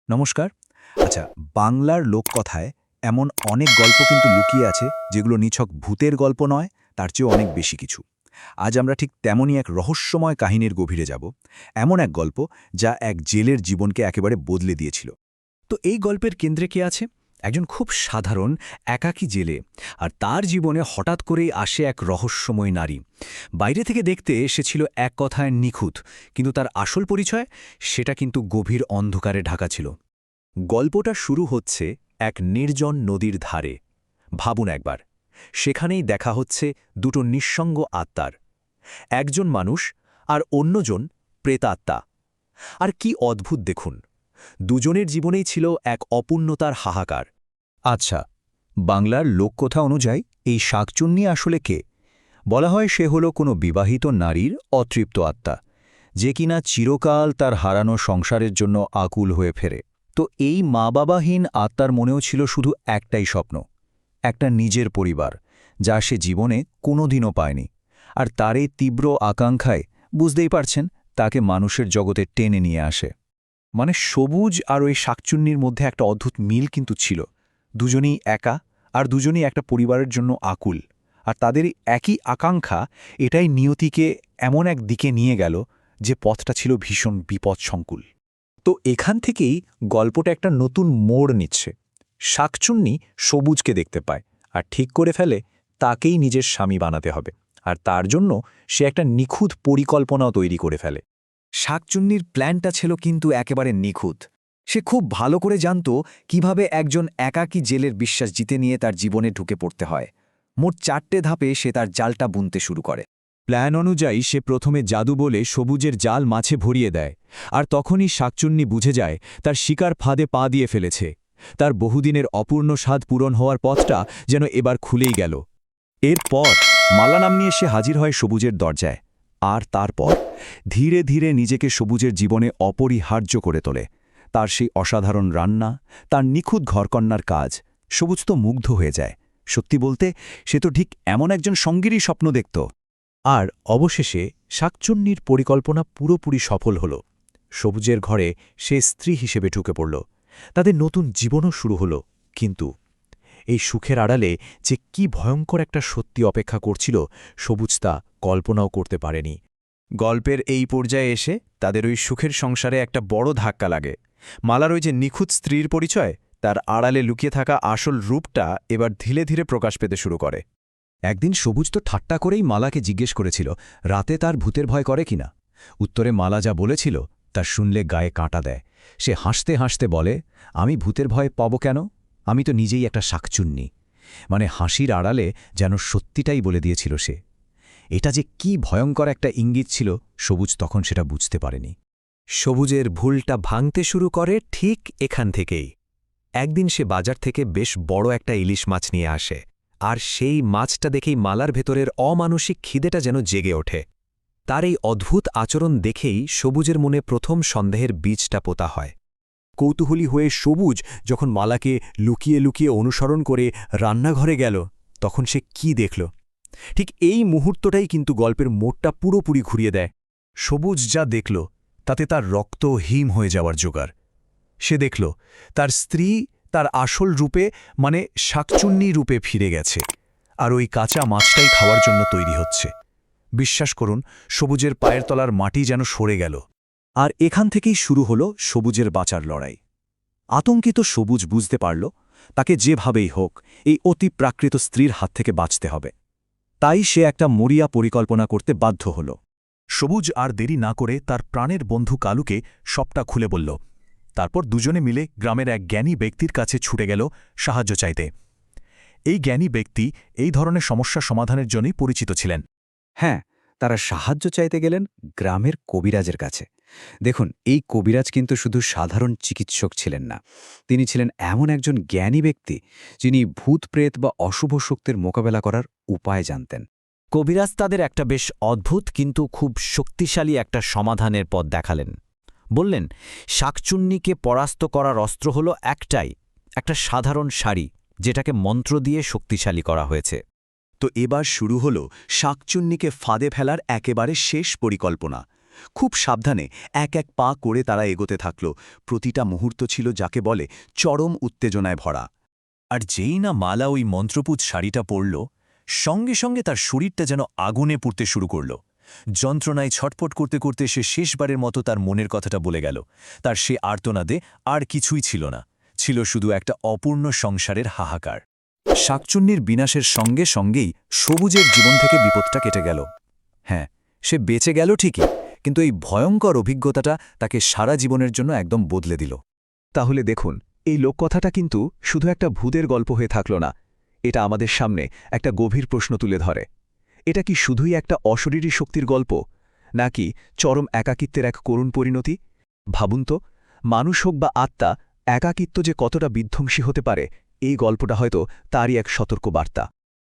নমস্কার। আচ্ছা, বাংলার লোককথায় এমন অনেক গল্প কিন্তু লুকিয়ে আছে যেগুলো নিছক ভূতের গল্প নয়, তার চেয়েও অনেক বেশি কিছু। আজ আমরা ঠিক তেমনই এক রহস্যময় কাহিনীর গভীরে যাব। এমন এক গল্প যা এক জেলের জীবনকে একেবারে বদলে দিয়েছিল। তো এই গল্পের কেন্দ্রে কে আছে? একজন খুব সাধারণ একাকী জেলে, আর তার জীবনে হঠাৎ করেই আসে এক রহস্যময় নারী। বাইরে থেকে দেখতে সে ছিল এক কথায় নিখুঁত, কিন্তু তার আসল পরিচয় সেটা কিন্তু গভীর অন্ধকারে ঢাকা ছিল। গল্পটা শুরু হচ্ছে এক নির্জন নদীর ধারে। ভাবুন একবার, সেখানেই দেখা হচ্ছে দুটো নিঃসঙ্গ আত্মার, একজন মানুষ আর অন্যজন প্রেতাত্মা। আর কি অদ্ভুত দেখুন, দুজনের জীবনেই ছিল এক অপূর্ণতার হাহাকার। আচ্ছা, বাংলার লোককথা অনুযায়ী এই শাকচুন্নি আসলে কে? বলা হয় সে হলো কোনো বিবাহিত নারীর অতৃপ্ত আত্মা, যে কিনা চিরকাল তার হারানো সংসারের জন্য আকুল হয়ে ফেরে। তো এই মা বাবাহীন আত্মার মনেও ছিল শুধু একটাই স্বপ্ন, একটা নিজের পরিবার, যা সে জীবনে কোনোদিনও পায়নি। আর তার এই তীব্র আকাঙ্ক্ষায়, বুঝতেই পারছেন, তাকে মানুষের জগতে টেনে নিয়ে আসে। মানে সবুজ আর ওই শাকচুন্নির মধ্যে একটা অদ্ভুত মিল কিন্তু ছিল। দুজনেই একা, আর দুজনেই একটা পরিবারের জন্য আকুল। আর তাদের একই আকাঙ্ক্ষা এটাই নিয়তিকে এমন এক দিকে নিয়ে গেল যে পথটা ছিল ভীষণ বিপদসংকুল। তো এখান থেকেই গল্পটা একটা নতুন মোড় নিচ্ছে। শাকচুন্নি সবুজকে দেখতে পায় আর ঠিক করে ফেলে তাকেই নিজের স্বামী বানাতে হবে। আর তার জন্য সে একটা নিখুঁত পরিকল্পনাও তৈরি করে ফেলে। শাকচুন্নির প্ল্যানটা ছিল কিন্তু একেবারে নিখুঁত। সে খুব ভালো করে জানত কিভাবে একজন একাকী জেলের বিশ্বাস জিতে নিয়ে তার জীবনে ঢুকে পড়তে হয়। মোট 4টে ধাপে সে তার জালটা বুনতে শুরু করে। প্ল্যান অনুযায়ী সে প্রথমে জাদু বলে সবুজের জাল মাছে ভরিয়ে দেয়, আর তখনই শাকচুন্নি বুঝে যায় তার শিকার ফাঁদে পা দিয়ে ফেলেছে। তার বহুদিনের অপূর্ণ স্বাদ পূরণ হওয়ার পথটা যেন এবার খুলেই গেল। এরপর মালা নাম নিয়ে সে হাজির হয় সবুজের দরজায়, আর তারপর ধীরে ধীরে নিজেকে সবুজের জীবনে অপরিহার্য করে তোলে। তার সেই অসাধারণ রান্না, তার নিখুঁত ঘরকন্নার কাজ, সবুজ তো মুগ্ধ হয়ে যায়। সত্যি বলতে সে তো ঠিক এমন একজন সঙ্গীরই স্বপ্ন দেখত। আর অবশেষে শাকচুন্নির পরিকল্পনা পুরোপুরি সফল হল। সবুজের ঘরে সে স্ত্রী হিসেবে ঢুকে পড়ল। তাদের নতুন জীবনও শুরু হল। কিন্তু এই সুখের আড়ালে যে কি ভয়ঙ্কর একটা সত্যি অপেক্ষা করছিল, সবুজ তা কল্পনাও করতে পারেনি। গল্পের এই পর্যায়ে এসে তাদের ওই সুখের সংসারে একটা বড় ধাক্কা লাগে। মালার ওই যে নিখুঁত স্ত্রীর পরিচয়, তার আড়ালে লুকিয়ে থাকা আসল রূপটা এবার ধীরে ধীরে প্রকাশ পেতে শুরু করে। একদিন সবুজ তো ঠাট্টা করেই মালাকে জিজ্ঞেস করেছিল রাতে তার ভূতের ভয় করে কিনা। উত্তরে মালা যা বলেছিল তা শুনলে গায়ে কাঁটা দেয়। সে হাসতে হাসতে বলে, আমি ভূতের ভয় পাব কেন? আমি তো নিজেই একটা শাকচুন্নি। মানে হাসির আড়ালে যেন সত্যিটাই বলে দিয়েছিল সে। এটা যে কি ভয়ঙ্কর একটা ইঙ্গিত ছিল, সবুজ তখন সেটা বুঝতে পারেনি। সবুজের ভুলটা ভাঙতে শুরু করে ঠিক এখান থেকেই। একদিন সে বাজার থেকে বেশ বড় একটা ইলিশ মাছ নিয়ে আসে, আর সেই মাছটা দেখেই মালার ভেতরের অমানসিক খিদেটা যেন জেগে ওঠে। তার এই অদ্ভুত আচরণ দেখেই সবুজের মনে প্রথম সন্দেহের বীজটা পোতা হয়। কৌতূহলী হয়ে সবুজ যখন মালাকে লুকিয়ে লুকিয়ে অনুসরণ করে রান্নাঘরে গেল, তখন সে কি দেখল? ঠিক এই মুহূর্তটাই কিন্তু গল্পের মোড়টা পুরোপুরি ঘুরিয়ে দেয়। সবুজ যা দেখল তাতে তার রক্ত হিম হয়ে যাওয়ার জোগাড়। সে দেখল তার স্ত্রী তার আসল রূপে, মানে শাকচুন্নি রূপে ফিরে গেছে, আর ওই কাঁচা মাছটাই খাওয়ার জন্য তৈরি হচ্ছে। বিশ্বাস করুন, সবুজের পায়ের তলার মাটি যেন সরে গেল। আর এখান থেকেই শুরু হলো সবুজের বাঁচার লড়াই। আতঙ্কিত সবুজ বুঝতে পারল তাকে যেভাবেই হোক এই অতি প্রাকৃত স্ত্রীর হাত থেকে বাঁচতে হবে। তাই সে একটা মরিয়া পরিকল্পনা করতে বাধ্য হল। সবুজ আর দেরি না করে তার প্রাণের বন্ধু কালুকে সবটা খুলে বলল। তারপর দুজনে মিলে গ্রামের এক জ্ঞানী ব্যক্তির কাছে ছুটে গেল সাহায্য চাইতে। এই জ্ঞানী ব্যক্তি এই ধরনের সমস্যা সমাধানের জন্যই পরিচিত ছিলেন। হ্যাঁ, তারা সাহায্য চাইতে গেলেন গ্রামের কবিরাজের কাছে। দেখুন, এই কবিরাজ কিন্তু শুধু সাধারণ চিকিৎসক ছিলেন না, তিনি ছিলেন এমন একজন জ্ঞানী ব্যক্তি যিনি ভূত প্রেত বা অশুভ শক্তির মোকাবেলা করার উপায় জানতেন। কবিরাজ তাদের একটা বেশ অদ্ভুত কিন্তু খুব শক্তিশালী একটা সমাধানের পথ দেখালেন। বললেন, শাকচুন্নিকে পরাস্ত করার অস্ত্র হল একটাই, একটা সাধারণ শাড়ি, যেটাকে মন্ত্র দিয়ে শক্তিশালী করা হয়েছে। তো এবার শুরু হল শাকচুন্নিকে ফাঁদে ফেলার একেবারে শেষ পরিকল্পনা। খুব সাবধানে এক এক পা করে তারা এগোতে থাকল। প্রতিটা মুহূর্ত ছিল যাকে বলে চরম উত্তেজনায় ভরা। আর যেই না মালা ওই মন্ত্রপুত শাড়িটা পরল, সঙ্গে সঙ্গে তার শরীরটা যেন আগুনে পুড়তে শুরু করল। যন্ত্রণায় ছটপট করতে করতে সে শেষবারের মতো তার মনের কথাটা বলে গেল। তার সে আর্তনাদে আর কিছুই ছিল না, ছিল শুধু একটা অপূর্ণ সংসারের হাহাকার। শাকচুন্নির বিনাশের সঙ্গে সঙ্গেই সবুজের জীবন থেকে বিপদটা কেটে গেল। হ্যাঁ, সে বেঁচে গেল ঠিকই, কিন্তু এই ভয়ঙ্কর অভিজ্ঞতাটা তাকে সারা জীবনের জন্য একদম বদলে দিল। তাহলে দেখুন, এই লোককথাটা কিন্তু শুধু একটা ভূতের গল্প হয়ে থাকল না, এটা আমাদের সামনে একটা গভীর প্রশ্ন তুলে ধরে। এটা কি শুধুই একটা অশরীরী শক্তির গল্প, নাকি চরম একাকিত্বের এক করুণ পরিণতি? ভাবুন তো, মানুষ হোক বা আত্মা, একাকিত্ব যে কতটা বিধ্বংসী হতে পারে, এই গল্পটা হয়তো তারই এক সতর্ক বার্তা।